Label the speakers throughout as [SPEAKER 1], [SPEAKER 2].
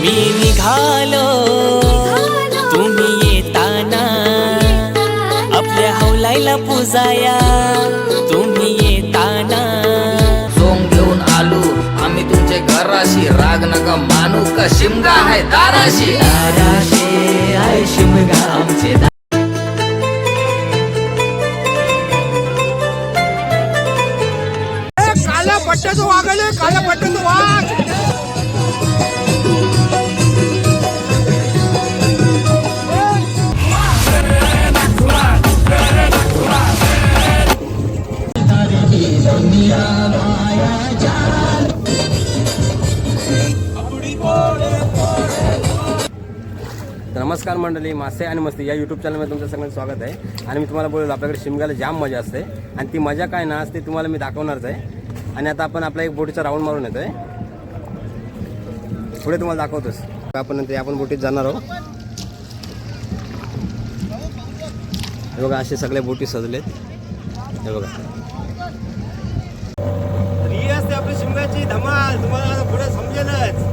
[SPEAKER 1] मी निघालो तुम्ही येताना आपल्या हौलाईला पुजाया तुम्ही येताना
[SPEAKER 2] सोंग घेऊन आलो आम्ही तुमच्या घराशी राग नका मानू का शिमगा आहे दाराशी
[SPEAKER 1] दाराशे आहे शिमगा आमचे
[SPEAKER 3] काला पट्ट्याचं वागले काला पट्ट्याचं वाघ
[SPEAKER 4] नमस्कार मंडळी, मासे आणि मस्ती या यूट्यूब चॅनलमध्ये तुमचं सगळ्यांचं स्वागत आहे. आणि मी तुम्हाला बोललो आपल्याकडे शिमग्याला जाम मजा असते आणि ती मजा काय ना असते तुम्हाला मी दाखवणारच आहे. आणि आता आपण आपला एक बोटीचा राऊंड मारून येतोय, पुढे तुम्हाला दाखवतोस. आपण बोटीत जाणार आहोत. हे बघा असे सगळे बोटी सजलेत. हे बघा ही असते आपली शिमग्याची धमाल, तुम्हाला पुढे समजेलच.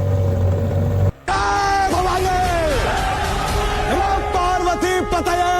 [SPEAKER 3] पार्वती पतये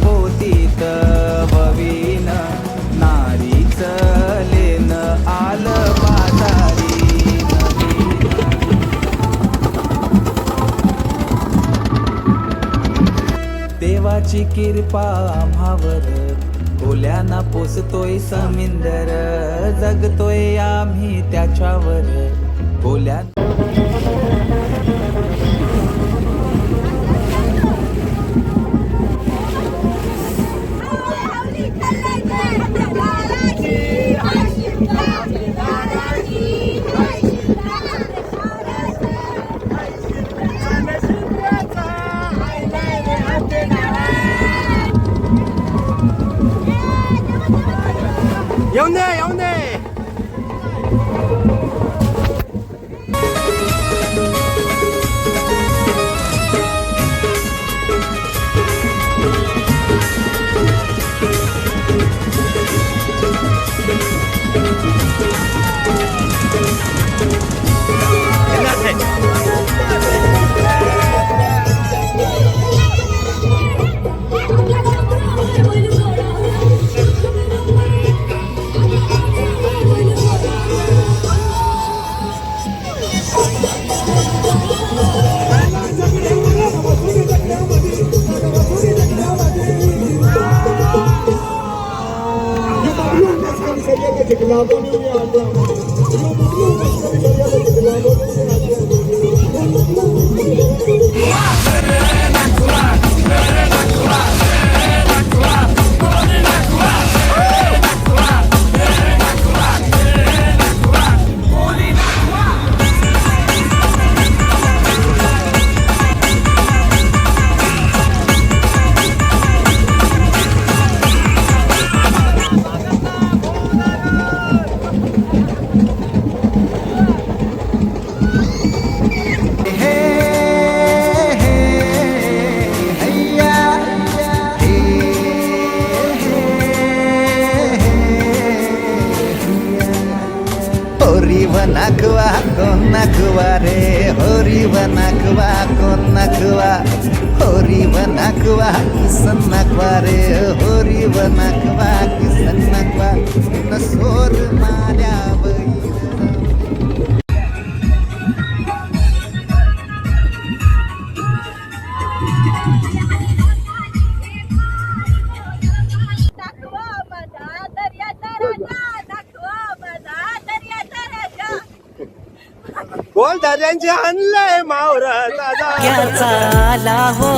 [SPEAKER 5] पोतीत बवीन नारीच लेन आलं बाजारी देवाची कृपा आम्हावर खोल्याना पोसतोय समिंदर जगतोय आम्ही त्याच्यावर खोल्या
[SPEAKER 3] येऊन दे येऊन दे
[SPEAKER 5] नखवा कोण नखवा रे होरी व नखवा कोण नखवा होरी व नखवा किसन नखवा रे होरी व नखवा किसन नखवा नसोर माल्या
[SPEAKER 3] बोल दर्यांचे आणलंय मावरा दादा
[SPEAKER 1] याचा आला हो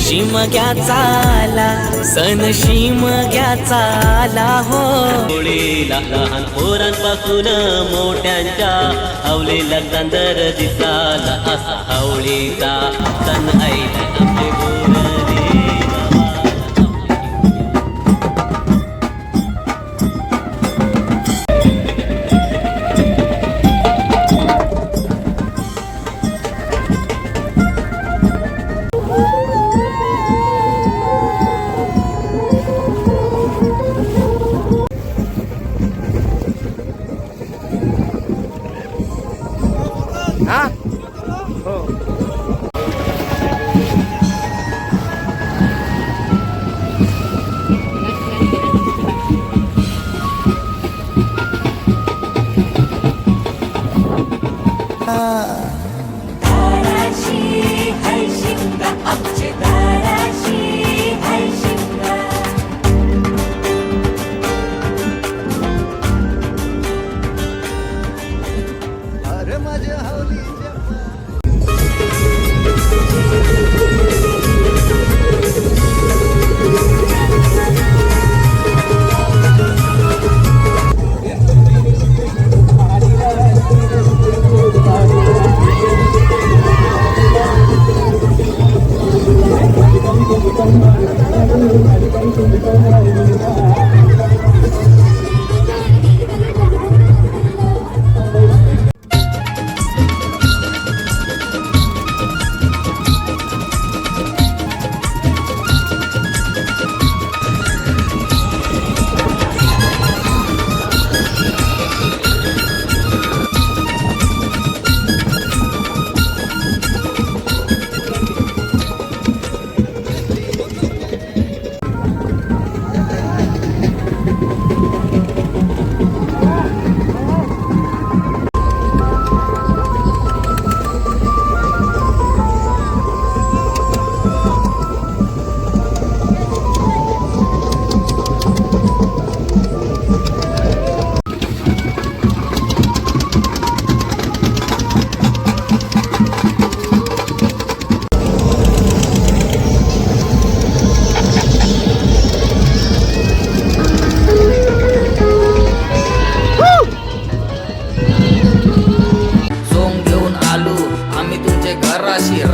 [SPEAKER 1] शिमग्याचा आला सण शिमग्याचा आला हो.
[SPEAKER 6] होळीला लहान पोरांपासून मोठ्यांच्या आवलेला चांदर दिसाला असा हावळीचा सण आईला आमचे बोरले
[SPEAKER 3] हा
[SPEAKER 5] अरे माझ्या हवलीच्या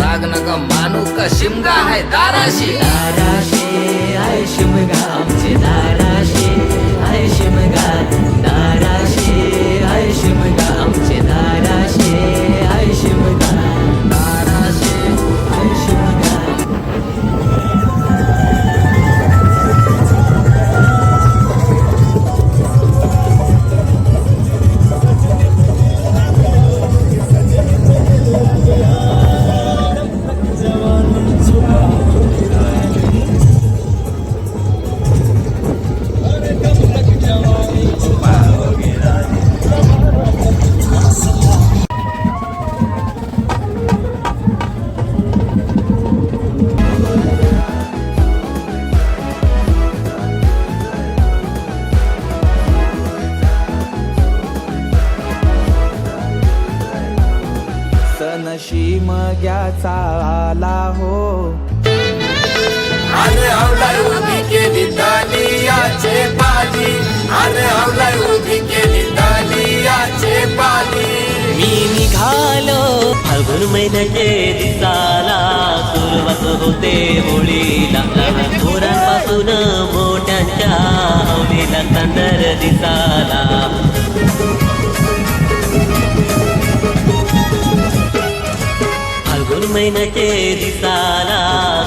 [SPEAKER 2] राग नका मानू का शिमगा आहे दाराशी.
[SPEAKER 1] दाराशे आहे शिमगा आमचे दाराशे आहे शिमगा. दाराशे आहे शिमगा आमचे दाराशे आहे शिमगा. दाराशे आहे शिमगा. सण शिमग्याचा आला हो.
[SPEAKER 3] अरे हवलाय उभी केली दालियाचे पाली. अरे हवलाय उभी केली दालियाचे पाली.
[SPEAKER 1] मी निघालो
[SPEAKER 6] फाल्गुन महिन्याचे दिसाला सुरुवात होते होळीला लहान पोरांपासून मोठ्यांच्या आवलीला चांदर दिसाला. फाल्गुन महिन्याचे दिसाला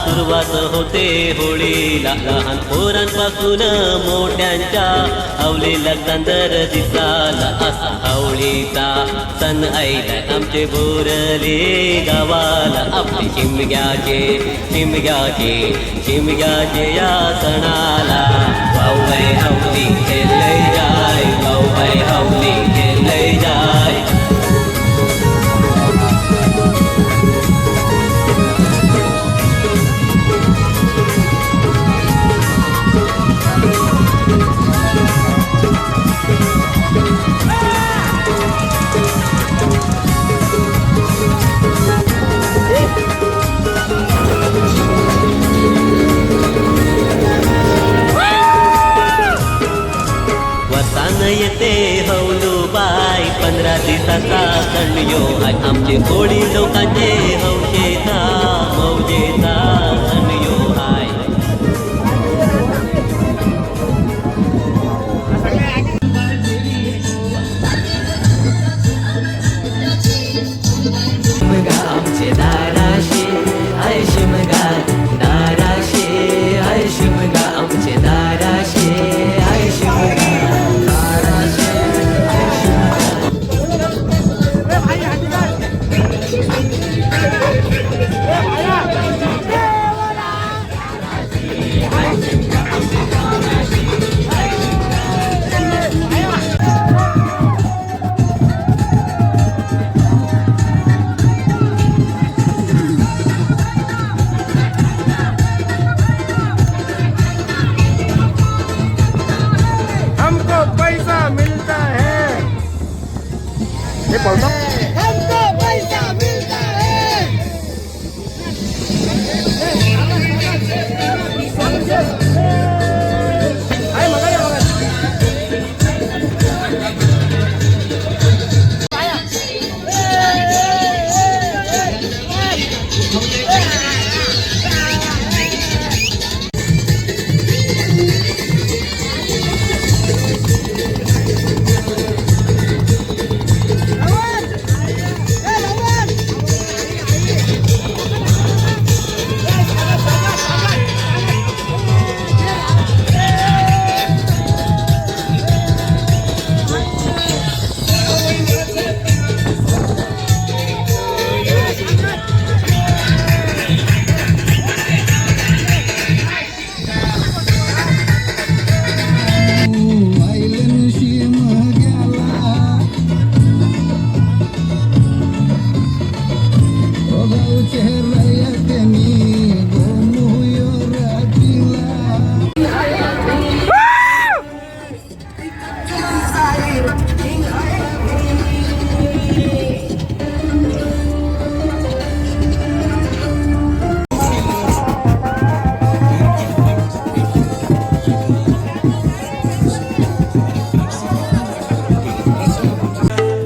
[SPEAKER 6] सुरुवात होते होळीला लहान पोरांपासून मोठ्यांच्या आवलीला चांदर दिसाला असा हावळीचा सण आईला आमचे बोरले गावाला. आपले शिमग्याचे शिमग्याचे शिमग्याचे या सणाला वाऊबाई हावली खेळले जाय. वाऊबाई हावली खेळले जाय. दिवसाचा सण यो हाय आमचे कोळी लोकांचे हौशेचा मौजेचा सण यो हाय
[SPEAKER 1] शिमगा आमचे दाराशे हाय शिमगा दाराशे हाय शिमगा आमचे दाराशे हाय शिमगा दाराशे हाय शिमगा
[SPEAKER 4] हमको पैसा मिलता है हे पावसा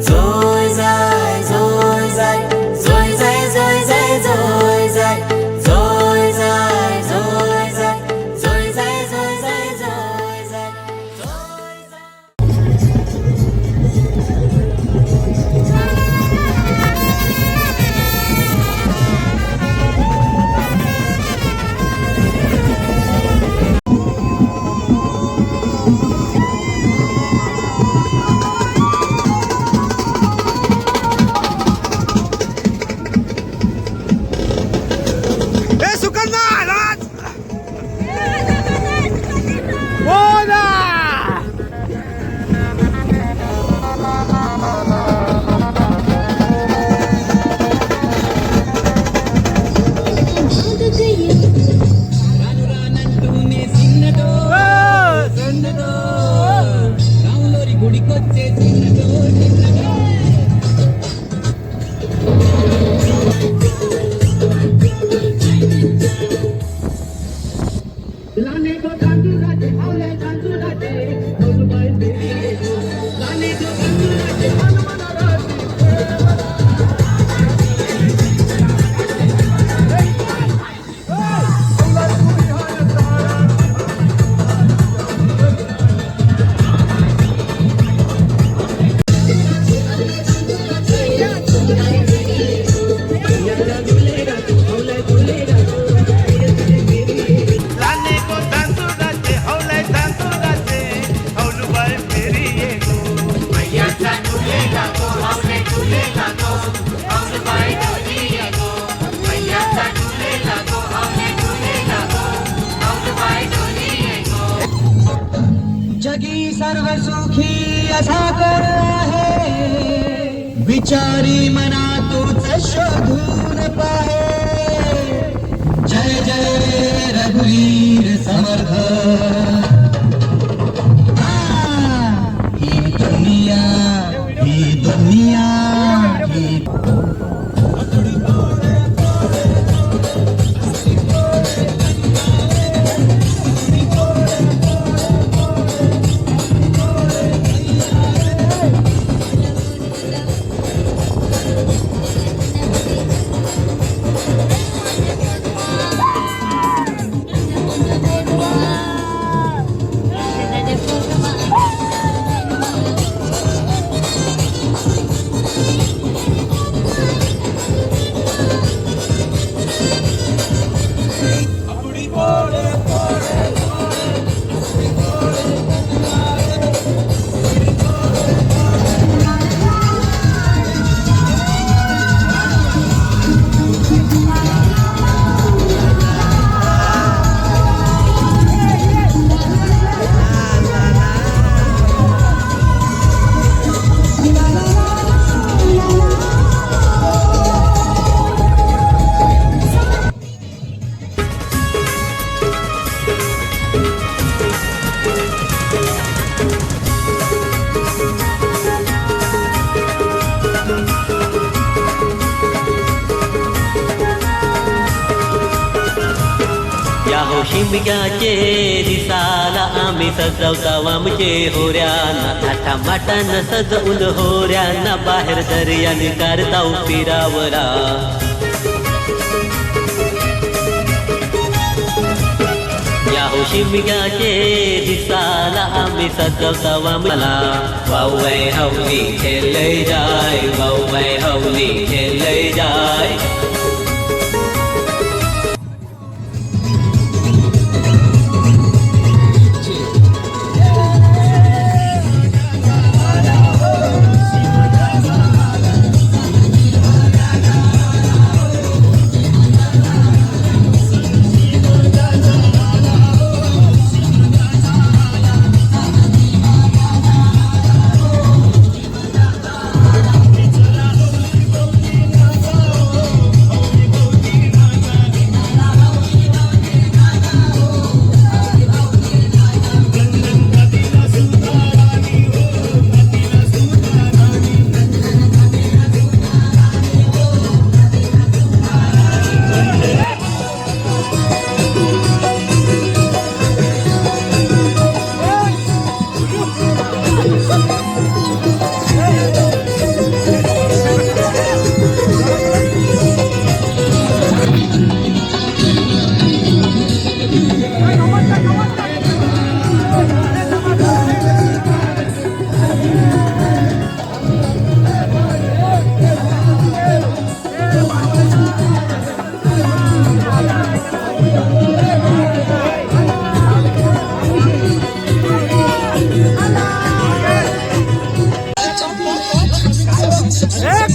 [SPEAKER 1] जोय जाय जोय जाय जोय जाय जोय जाय जोय जाय जोय जाय जोय जाय जोय जाय जोय जाय जोय जाय जोय जाय
[SPEAKER 4] ए सुकन्ना राज बोला
[SPEAKER 1] जगी सर्व सुखी असा कर आहे विचारी मना तूच शोधून पाहे जय जय रघुवीर समर्थ ही दुनिया ही
[SPEAKER 6] शिमग्याचे दिसाला आम्ही सजवता आमचे होऱ्यांना थाटामाटानं सजवून होऱ्यांना बाहेर दर्याने काढताव फिरावला याहो शिमग्याचे दिसाला आम्ही सजवता मला वाऊबाई हवली खेळलंय जाय वाऊबाई हवली खेळलंय जाय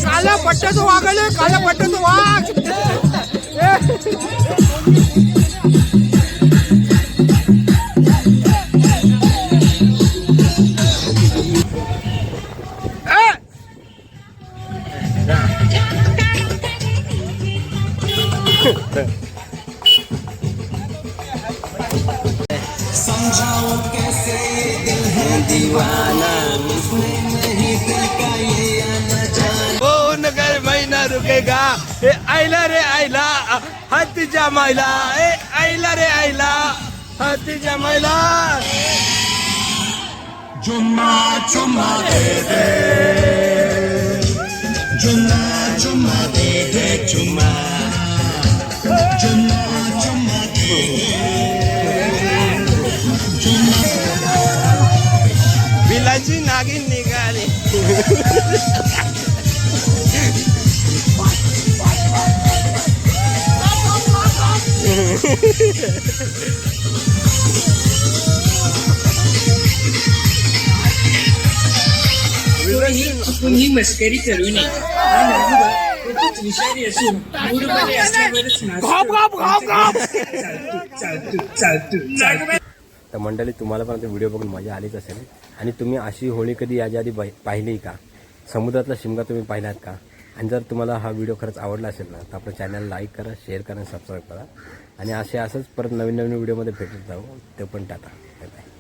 [SPEAKER 4] काला पट्ट्याचं वाघ आले काला पट्ट्याचं वाघ
[SPEAKER 3] समझाओ कैसे दिल है दीवाना
[SPEAKER 4] ओ नगर महीना रुकेगा ए आईला रे आईला हत्तीच्या मायला ए आईला रे आईला हत्तीच्या मायला
[SPEAKER 3] चुम्मा चुम्मा दे दे चुम्मा चुम्मा दे दे चुम्मा चुम्मा चुम्मा दे
[SPEAKER 4] बिलाची नागिन निघाली
[SPEAKER 7] आपण ही मस्करी करू नये हा नंबर खूपच विषारी असून मूडमध्ये असल्यावरच चालतो
[SPEAKER 4] तर मंडळी तुम्हाला पण व्हिडिओ बघून मजा आलीच असेल आणि तुम्ही अशी होळी कधी याच्या आधी पाहिली का समुद्रातला शिमगा तुम्ही पाहिलात का आणि जर तुम्हाला हा व्हिडिओ खरंच आवडला असेल ना तर आपल्या चॅनलला लाईक करा शेअर करा आणि सबस्क्राईब करा आणि असंच परत नवीन व्हिडिओमध्ये भेटत जाऊ ते पण टाटा बाय बाय